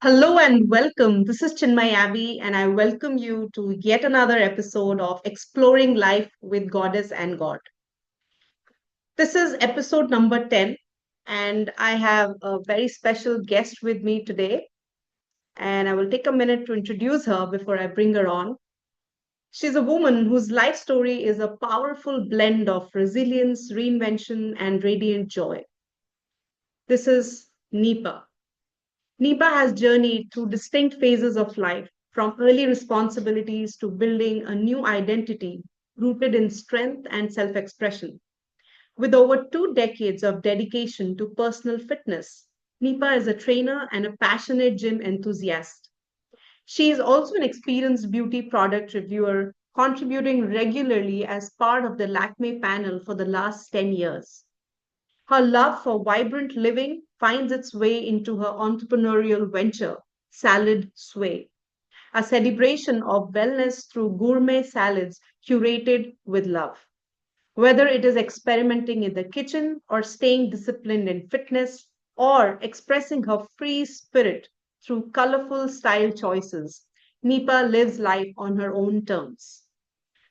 Hello and welcome. This is Chinmayee Abbey, and I welcome you to yet another episode of Exploring Life with Goddess and God. This is episode number 10, and I have a very special guest with me today. And I will take a minute to introduce her before I bring her on. She's a woman whose life story is a powerful blend of resilience, reinvention, and radiant joy. This is Nipa. Nipa has journeyed through distinct phases of life, from early responsibilities to building a new identity rooted in strength and self expression. With over 2 decades of dedication to personal fitness, Nipa is a trainer and a passionate gym enthusiast. She is also an experienced beauty product reviewer, contributing regularly as part of the Lakme panel for the last 10 years. Her love for vibrant living finds its way into her entrepreneurial venture, Salad Sway, a celebration of wellness through gourmet salads curated with love. Whether it is experimenting in the kitchen or staying disciplined in fitness or expressing her free spirit through colorful style choices, Nipa lives life on her own terms.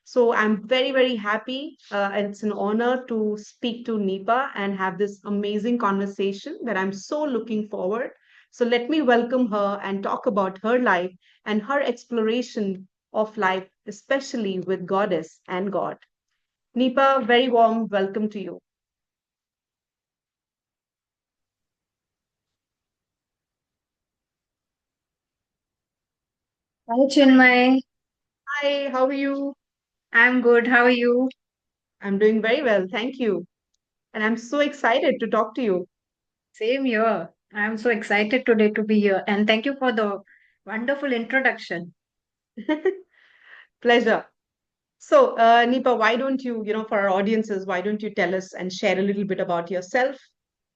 So I'm very, very happy. And it's an honor to speak to Nipa and have this amazing conversation that I'm so looking forward. So let me welcome her and talk about her life and her exploration of life, especially with Goddess and God. Nipa, very warm welcome to you. Hi, Chinmay. Hi, how are you? I'm good. How are you? I'm doing very well, thank you. And I'm so excited to talk to you. Same here. I'm so excited today to be here. And thank you for the wonderful introduction. Pleasure. So, Nipa, why don't you, for our audiences, why don't you tell us and share a little bit about yourself,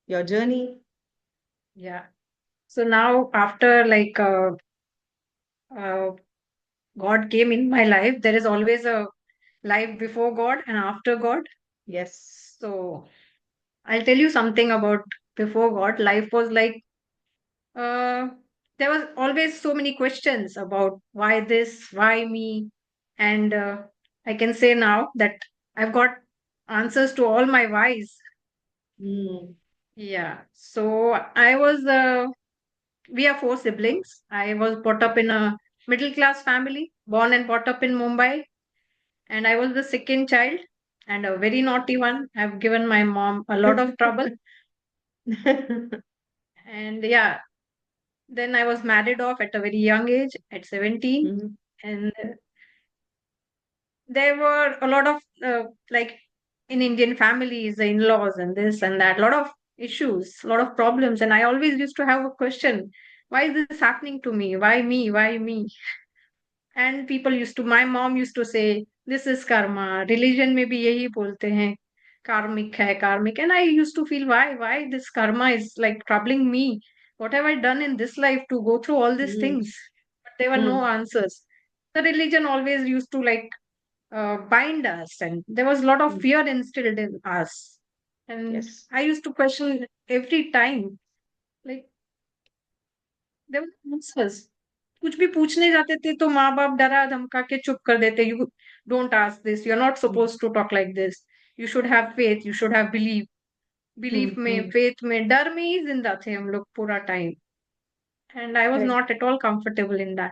your journey? Yeah. So now, after uh, God came in my life, there is always a life before God and after God. Yes. So I'll tell you something about before God. Life was like, uh, there was always so many questions about why this, why me. And I can say now that I've got answers to all my whys. Mm, Yeah. So we are four siblings. I was brought up in a middle class family, born and brought up in Mumbai. And I was the second child and a very naughty one. I've given my mom a lot of trouble. And yeah, then I was married off at a very young age, at 17. mhm, And there were a lot of, like in Indian families, the in laws and this and that, a lot of issues, a lot of problems. And I always used to have a question, why is this happening to me? Why me? Why me? And people used to, my mom used to say, this is karma. Religion में भी यही बोलते हैं, karmic है, karmic. And I used to feel, why this karma is like troubling me? What have I done in this life to go through all these mm, things? But there were no mm, answers. The religion always used to like bind us, and there was a lot of mm. fear instilled in us. And Yes. I used to question every time, like there were answers. कुछ भी पूछने जाते थे तो माँ बाप डरा धमका के चुप कर देते, you don't ask this, you are not Mm, suppose to talk like this, you should have faith, you should have belief mm, में, mm. फेथ में, डर में ही जिंदा थे हम लोग पूरा time. And I was Right. Not at all comfortable in that.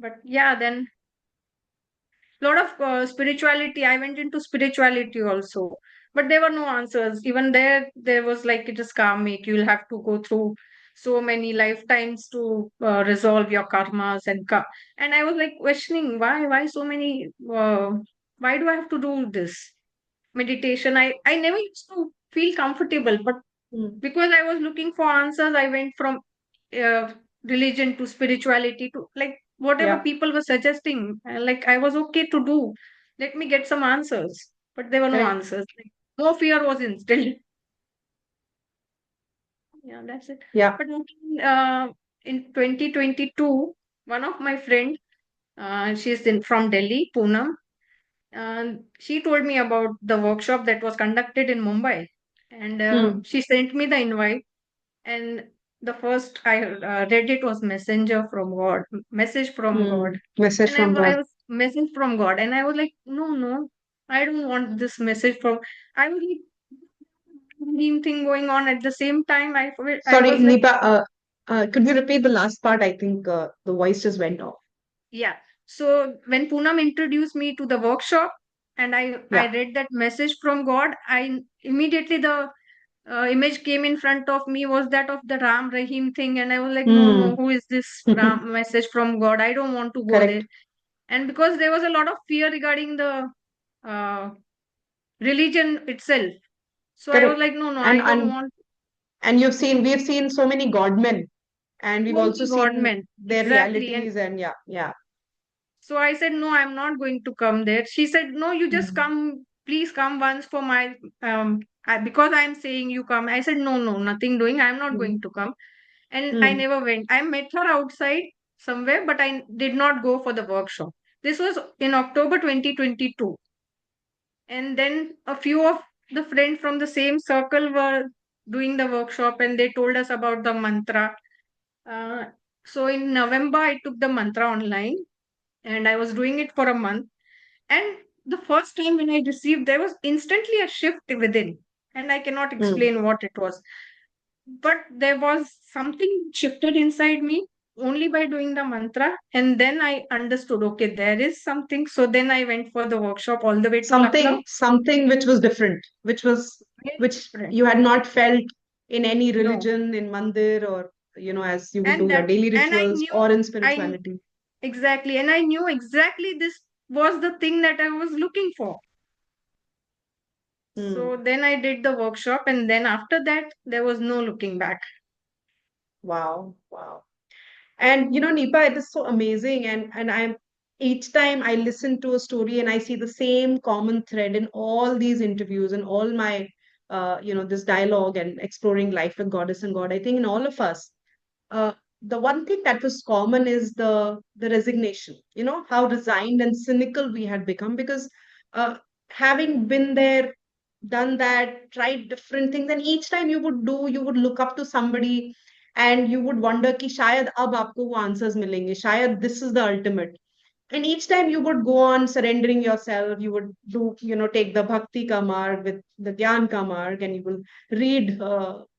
But yeah then lot of spirituality, I went into spirituality also, but there were no answers. Even there was like, it is karmic, you'll have to go through so many lifetimes to resolve your karmas and I was like questioning, why so many, why do I have to do this meditation? I never used to feel comfortable, but Mm. because I was looking for answers, I went from uh, religion to spirituality to like whatever Yeah. people were suggesting. Like I was okay to do. Let me get some answers, but there were no Right. answers. Like, more fear was instilled. Yeah, that's it. Yeah. But in 2022, one of my friend, she's from Delhi, Poonam, and she told me about the workshop that was conducted in Mumbai, and Mm, she sent me the invite. And the first I read it was messenger from God, message from God. Message And from I God. was message from God, and I was like, no, no, I don't want this message from. I was like, same thing going on at the same time. I Sorry, was like, Nipa, could you repeat the last part? I think the voice just went off. yeah. So when Poonam introduced me to the workshop, and I Yeah. read that message from God, I immediately the image came in front of me was that of the Ram Rahim thing, and I was like, no, no, Hmm. who is this Ram message from God? I don't want to go there. Correct. And because there was a lot of fear regarding the uh, religion itself, so I was Correct. like, no, no, And I don't and want and we've seen so many godmen, and we've so also many seen government their exactly. And realities, and yeah, yeah. so I said, no, I'm not going to come there. She said, no, you just Hmm. come, please come once for my because I'm saying you come. I said, no, no, nothing doing. I'm not Hmm. going to come. And I Hmm. never went. I met her outside somewhere, but I did not go for the workshop. This was in October 2022. And then a few of the friends from the same circle were doing the workshop, and they told us about the mantra. Uh, so in November, I took the mantra online, and I was doing it for a month. And the first time when I received, there was instantly a shift within, and I cannot Hmm. explain what it was. But there was something shifted inside me only by doing the mantra. And then I understood, okay, there is something. So then I went for the workshop all the way to Lucknow. Something which was different, Very which different. you had not felt in any No. religion, in mandir, or as you would And do your that, daily and I rituals, knew, or in I spirituality. exactly, and I knew exactly this was the thing that I was looking for. So Hmm. then I did the workshop, and then after that, there was no looking back. Wow, wow. And Nipa, it is so amazing. And I'm each time I listen to a story and I see the same common thread in all these interviews and all my this dialogue and exploring life with Goddess and God. I think in all of us, uh, the one thing that was common is the resignation. How resigned and cynical we had become, because uh, having been there, done that, tried different things, and each time you would look up to somebody, and you would wonder कि शायद अब आपको वो answers मिलेंगे, शायद this is the ultimate. And each time you would go on surrendering yourself, you would do, take the bhakti ka marg with the gyan ka marg, and you will read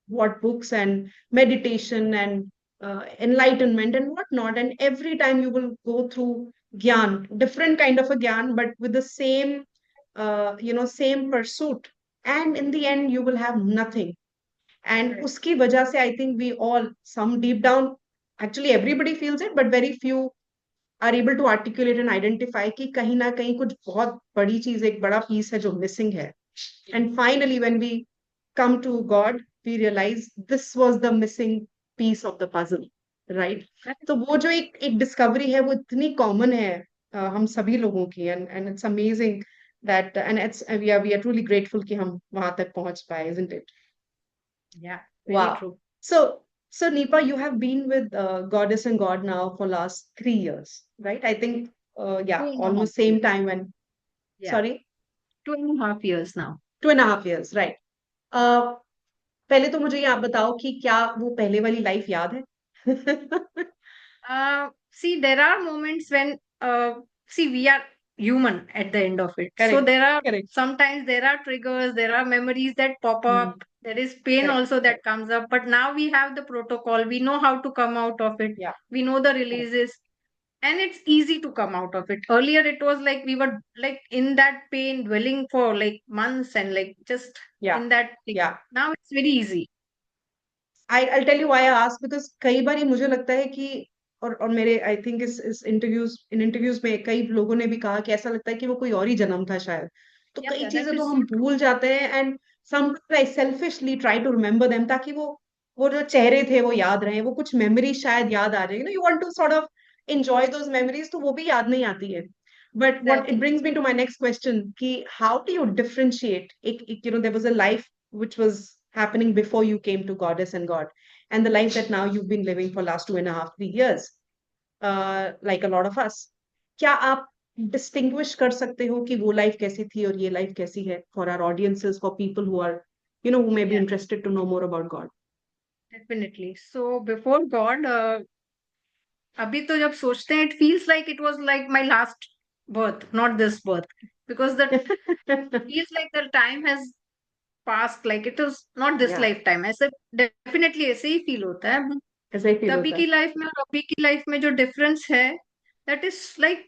what books and meditation and enlightenment and whatnot. And every time you will go through gyan, different kind of a gyan, but with the same, same pursuit. And in the end, you will have nothing. And Correct. uski wajah se, I think we all, some deep down, actually everybody feels it, but very few are able to articulate and identify कि कहीं ना कहीं कुछ बहुत बड़ी चीज, एक बड़ा piece है जो missing है. And finally, when we come to God, we realize this was the missing piece of the puzzle, right? Correct. तो वो जो एक discovery है, वो इतनी common है हम सभी लोगों की. And it's amazing that, and it's we are truly grateful कि हम वहां तक पहुंच पाए, isn't it? Yeah, very Wow. true. So Nipa, you have been with Goddess and God now for last 3 years, right? I think, Two yeah, and a half almost same years. time when, Yeah, sorry, 2.5 years now. 2.5 years, right? Uh, पहले तो मुझे ये आप बताओ कि क्या वो पहले वाली लाइफ याद है? See, there are moments when, see, we are human at the end of it. So Correct, there are correct. sometimes there are triggers, there are memories that pop Hmm, up. There is pain correct. also that comes up. But now we have the protocol. We know how to come out of it. Yeah, We know the correct. releases, and it's easy to come out of it. Earlier, it was like we were like in that pain, dwelling for like months and like just Yeah, in that thing. yeah. Now it's very easy. I'll tell you why I ask, because कई बार ही मुझे लगता है कि, और मेरे I think इस interviews में कई लोगों ने भी कहा कि ऐसा लगता है कि वो कोई और ही जन्म था शायद. तो Yeah, कई yeah, that चीजें तो is so हम true. भूल जाते हैं. And some I selfishly try to remember them, ताकि वो जो चेहरे थे वो याद रहे, वो कुछ मेमोरीज शायद याद आ रही है. You want to sort of enjoy those memories, तो वो भी याद नहीं आती है. But what it Exactly. Brings me to my next question कि हाउ डू यू डिफरेंशिएट, एक there was a life which was happening before you came to Goddess and God, and the life that now you've been living for last 2.5, 3 years, like a lot of us. क्या आप distinguish कर सकते हो कि वो life कैसी थी और ये लाइफ कैसी है, for our audiences, for people who are, who may be Yeah. interested to know more about God? definitely. So before God, अभी तो जब सोचते हैं, it feels like it was like my last birth, not this birth, because that feels like the time has passed, like it was not this या lifetime. ऐसे definitely ऐसे ही feel होता है ऐसा ही फील तभी होता की है. लाइफ में और अभी की लाइफ में जो डिफरेंस है, that is like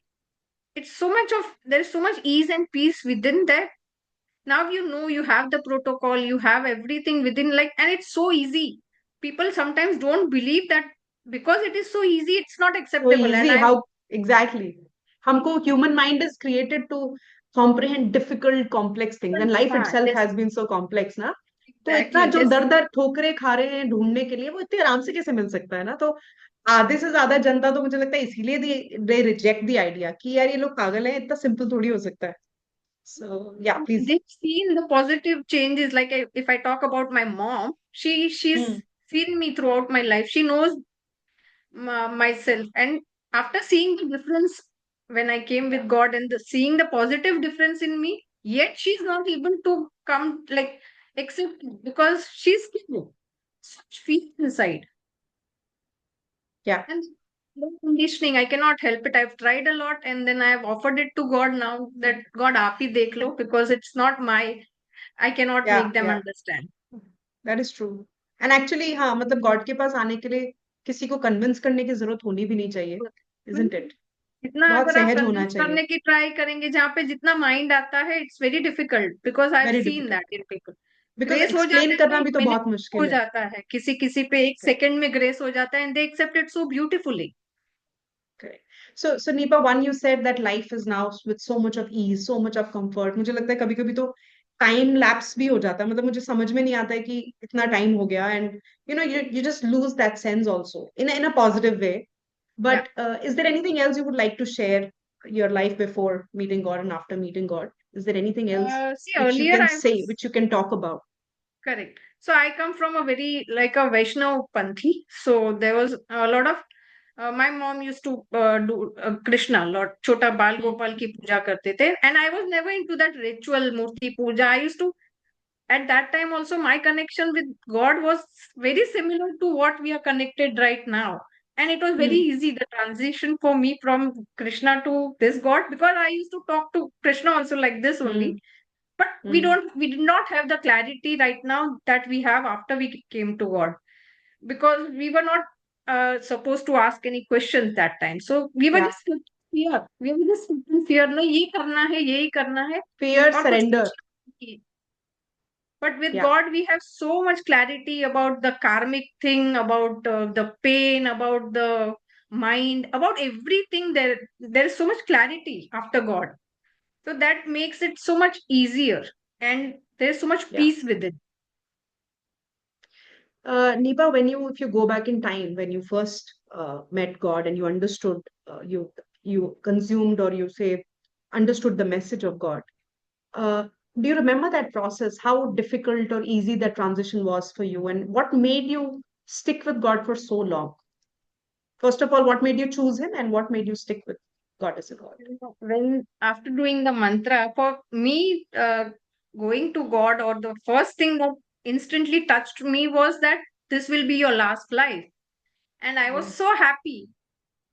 it's so much of there is so much ease and peace within that. Now you know you have the protocol, you have everything within, like, and it's so easy. People sometimes don't believe that because it is so easy, it's not So acceptable. And easy, I how exactly? हमको human mind is created to comprehend difficult, complex things, and life itself yes, has been so complex ना. तो इतना exactly, जो this दर दर ठोकरे खा रहे हैं ढूंढने के लिए, वो इतने आराम से कैसे मिल सकता है ना. तो आधे से ज्यादा जनता तो मुझे लगता है इसीलिए दे रिजेक्ट द आइडिया कि यार ये लोग पागल हैं, इतना सिंपल थोड़ी हो सकता है. सो या please. they've seen the positive changes. Like if I talk about my mom, she's hmm. seen me throughout my life. She knows myself, and after seeing the difference when I came with God and seeing the positive difference in me, yet she's not able to come, like, accept it because she's still such feet inside. या And no conditioning, I cannot help it. I've tried a lot and then I've offered it to God now that God आप ही देख लो, because it's not my, I cannot या make them या understand. That is true. And actually हाँ, मतलब God के पास आने के लिए किसी को कन्विंस करने की जरूरत होनी भी नहीं चाहिए. Isn't it? जितना बहुत अगर आप सहज होना कन्विंस चाहिए. करने की ट्राई करेंगे, जहाँ पे जितना माइंड आता है, it's very difficult, because I have very seen difficult. That in people. Because grace हो जाता एक्सप्लेन है तो करना एक भी तो मिनट बहुत हो मुश्किल है. जाता है, किसी किसी पे एक सेकंड में ग्रेस हो जाता है, and they accept it so beautifully. Correct. So Nipa, one, you said that life is now with so much of ease, so much of comfort. मुझे लगता है कभी कभी तो टाइम लैप्स भी हो जाता है. मतलब मुझे समझ में नहीं आता है कि इतना टाइम हो गया. And you just lose that sense also in a positive way. या But is there anything else you would like to share, your life before meeting God and after meeting God? Is there anything else see which you earlier can I say, was which you can talk about? correct. So I come from a very like a Vaishnav Panthi. So there was a lot of my mom used to do Krishna, Lord Chota Bal Hmm. Gopal ki puja karte the, and I was never into that ritual murti puja. I used to, at that time also, my connection with God was very similar to what we are connected right now, and it was very Hmm. easy, the transition for me from Krishna to this God, because I used to talk to Krishna also like this only. Hmm. But Hmm. we did not have the clarity right now that we have after we came to God, because we were not supposed to ask any questions that time, so we were Yeah. just in fear, we were just in fear, no, ये करना है, यही करना है, Fear, और कुछ surrender. नहीं. But with Yeah. God, we have so much clarity about the karmic thing, about the pain, about the mind, about everything. There is so much clarity after God. So that makes it so much easier, and there's so much Yeah. peace with it. Nipa, if you go back in time, when you first met God and you understood, you consumed, or you say understood the message of God, uh, do you remember that process? How difficult or easy that transition was for you, and what made you stick with God for so long? First of all, what made you choose Him, and what made you stick with God as a God? When after doing the mantra, for me, going to God, or the first thing that instantly touched me was that this will be your last life. And I was Mm. so happy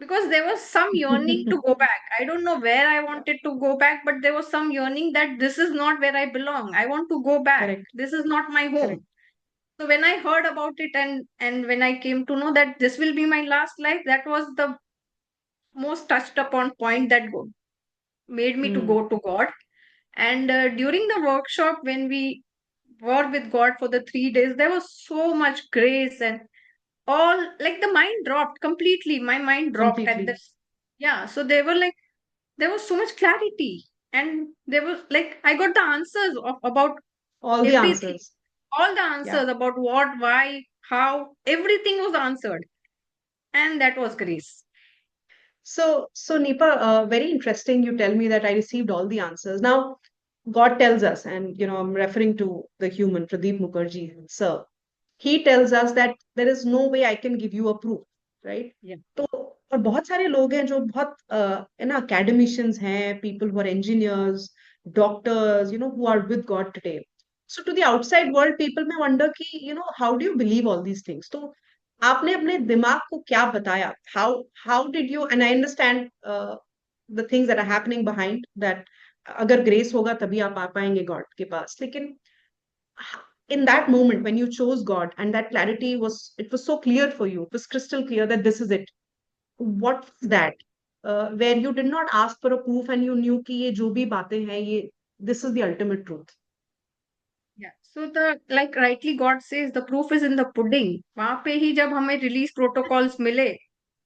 because there was some yearning to go back. I don't know where I Yeah, wanted to go back, but there was some yearning that this is not where I belong. I want to go back. correct, This is not my correct. home. So when I heard about it, and when I came to know that this will be my last life, that was the most touched upon point that made me to Mm. go to God. And during the workshop, when we were with God for the 3 days, there was so much grace, and all, like, the mind dropped completely. My mind dropped at Completely. this. Yeah. So they were like, there was so much clarity, and there was like, I got the answers about All the everything, answers. all the Yeah. answers about what, why, how, everything was answered. And that was grace. So Nipa, very interesting. You tell me that I received all the answers. Now, God tells us, and I'm referring to the human, Pradip Mukherji, sir. He tells us that there is no way I can give you a proof, right? Yeah. तो और बहुत सारे लोग हैं जो बहुत है ना, academicians हैं, people who are engineers, doctors, who are with God today. So to the outside world, people may wonder कि, how do you believe all these things? तो आपने अपने दिमाग को क्या बताया? How did you? And I understand the things that are happening behind that. अगर grace होगा तभी आप आ पाएंगे God के पास. लेकिन in that moment when you chose God and that clarity was so clear for you, it was crystal clear that this is it. What was that? Where you did not ask for a proof and you knew कि ये जो भी बातें हैं ये this is the ultimate truth. Yeah. So the like rightly God says the proof is in the pudding. वहां पे ही जब हमें release protocols मिले,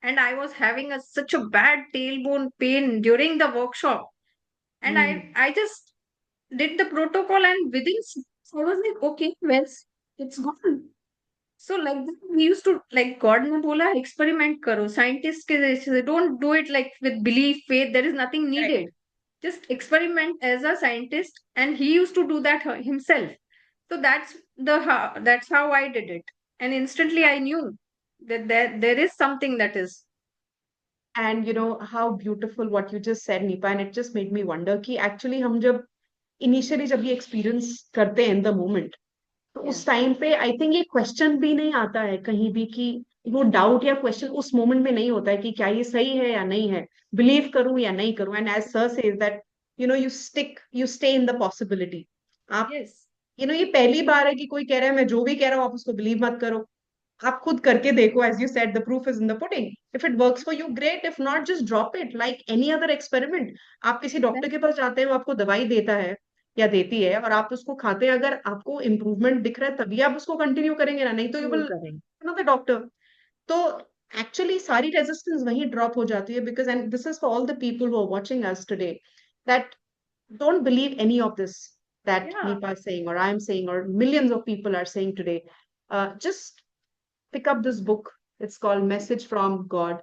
and I was having such a bad tailbone pain during the workshop, and I just did the protocol, and within I was like, okay, well, it's gone. So like that, we used to like God ने बोला experiment करो, scientists के जैसे, don't do it like with belief, faith. There is nothing Correct. needed. Just experiment as a scientist, and he used to do that himself. So that's how I did it, and instantly I knew that there is something that is. And you know how beautiful what you just said, Nipa, and it just made me wonder कि actually हम जब initially जब ये experience करते हैं in the moment, तो Yeah. उस time पे आई थिंक ये क्वेश्चन भी नहीं आता है कहीं भी कि वो डाउट या क्वेश्चन उस मोमेंट में नहीं होता है कि क्या ये सही है या नहीं है, बिलीव करूं या नहीं करूं. And as sir says that you stay in the possibility. आप Yes. ये पहली बार है कि कोई कह रहा है मैं जो भी कह रहा हूँ आप उसको बिलीव मत करो. आप खुद करके देखो. As you said the proof is in the pudding. If it works for you great, if not just drop it like any other experiment. आप किसी डॉक्टर के पास जाते हैं, वो आपको दवाई देता है या देती है और आप उसको खाते हैं, अगर आपको इम्प्रूवमेंट दिख रहा है तभी आप उसको कंटिन्यू करेंगे ना, नहीं तो यू Continue विल करें. The doctor. तो एक्चुअली सारी रेजिस्टेंस वहीं ड्रॉप हो जाती है. Because and this is for all the people who are watching us today that don't believe any of this that Yeah. Nipa is saying or I'm saying or millions of people are saying today. Just pick up this book. It's called Message from God.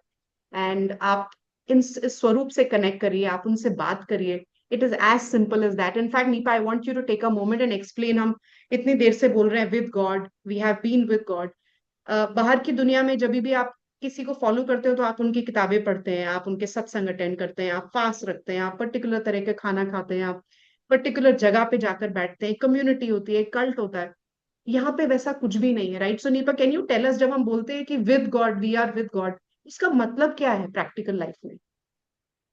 And आप इस स्वरूप से connect करिए, आप उनसे बात करिए. It is as simple as that. In fact Nipa, I want you to take a moment and explain. हम इतनी देर से बोल रहे हैं with God, we have been with God. बाहर की दुनिया में जब भी आप किसी को फॉलो करते हो तो आप उनकी किताबें पढ़ते हैं, आप उनके सत्संग अटेंड करते हैं, आप फास्ट रखते हैं, आप पर्टिकुलर तरह के खाना खाते हैं, आप पर्टिकुलर जगह पे जाकर बैठते हैं, कम्युनिटी होती है, कल्ट होता है. यहाँ पे वैसा कुछ भी नहीं है. Right? So Nipa, can you tell us, जब हम बोलते हैं कि with God, we are with God, इसका मतलब क्या है प्रैक्टिकल लाइफ में?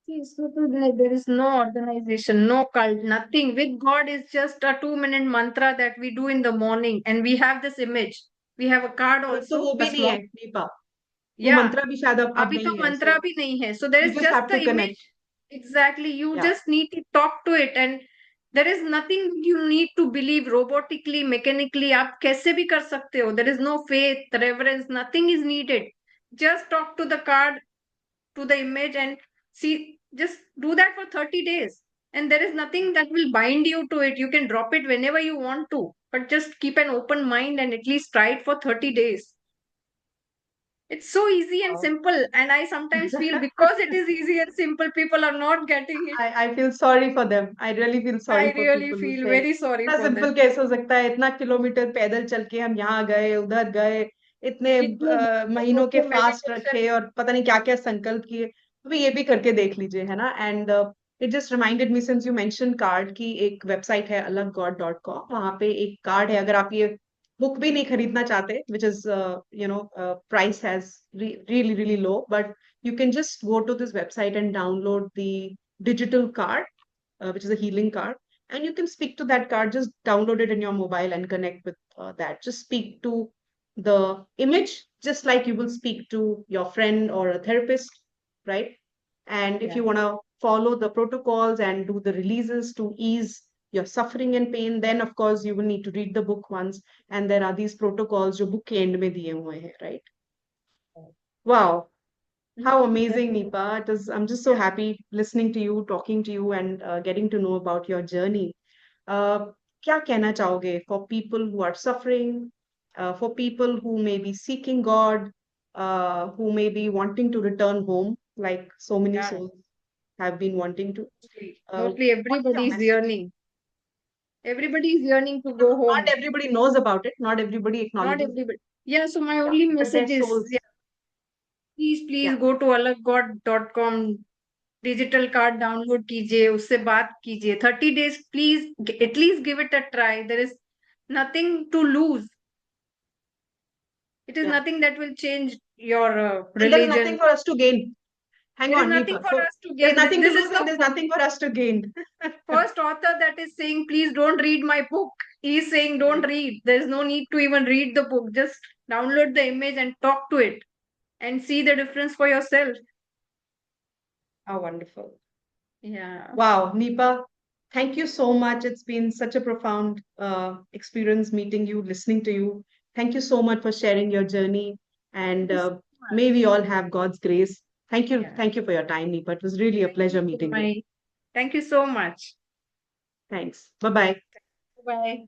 See, so there is no organization, no cult, nothing. With God is just a 2 minute mantra that we do in the morning, and we have this image. We have a card अब तो also, वो a भी नहीं small. है Nipah. वो Yeah. मंत्रा भी शायद अब अभी तो नहीं है. मंत्रा सो भी नहीं है. So there you is just just have the to image. Connect. Exactly. You या. just need to talk to it, and there is nothing you need to believe robotically, mechanically. आप कैसे भी कर सकते हो. There is no faith, reverence, nothing is needed. Just talk to the card, to the image, and see. Just do that for 30 days. And there is nothing that will bind you to it. You can drop it whenever you want to, but just keep an open mind and at least try it for 30 days. It's so easy and simple. And I sometimes feel because it is easy and simple, people are not getting it. I feel sorry for them. I really feel sorry I for really people who feel say very sorry इतना for them. Simple कैसे हो सकता है, इतना kilometre पैदल चल के हम यहाँ गए उधर गए, इतने इतने महीनों के फास्ट मेडिटेशन. रखे और पता नहीं क्या क्या संकल्प किए. अभी ये भी करके देख लीजिए, है ना. And it just reminded me, since you mention card, की एक वेबसाइट है अलगगॉड.com. वहां पे एक कार्ड है. अगर आप ये बुक भी नहीं खरीदना चाहते, which is price has really really low, but you can just go to this website and download the digital card, which is a healing card, and you can speak to that card. Just download it in your mobile and connect with that. Just speak to the image, just like you will speak to your friend or a therapist, right? And if Yeah. you want to follow the protocols and do the releases to ease your suffering and pain, then of course you will need to read the book once. And there are these protocols जो book के end में दिए हुए हैं, right? Wow. How amazing, Nipa. I'm just so Yeah. happy listening to you, talking to you, and getting to know about your journey. Uh, क्या कहना चाहोगे for people who are suffering, for people who may be seeking God, who may be wanting to return home, like so many Yeah. souls have been wanting to? Mostly What's your everybody is message? yearning. Everybody is yearning to go Not home. everybody knows about it. Not everybody Not acknowledges it. everybody. Yeah, so my Yeah, only but their message is, souls. yeah, please Yeah. go to alaggod.com, digital card download कीजिए, उससे बात कीजिए. 30 days, please at least give it a try. There is nothing to lose. It is Yeah. nothing that will change your And there is nothing religion. for us to gain. Hang There is on, nothing Nipa. for So us to there's gain. nothing to This is lose and the there's nothing for us to gain. first author that is saying, please don't read my book. He's saying, don't Yeah. read. There's no need to even read the book. Just download the image and talk to it and see the difference for yourself. How wonderful. Yeah. Wow, Nipa, thank you so much. It's been such a profound experience meeting you, listening to you. Thank you so much for sharing your journey. And Thank you so may much. we all have God's grace. Thank you. Yeah. Thank you for your time, Nipa. It was really a Thank you, pleasure meeting you. Chinmayee. Thank you so much. Thanks. Bye bye. Bye.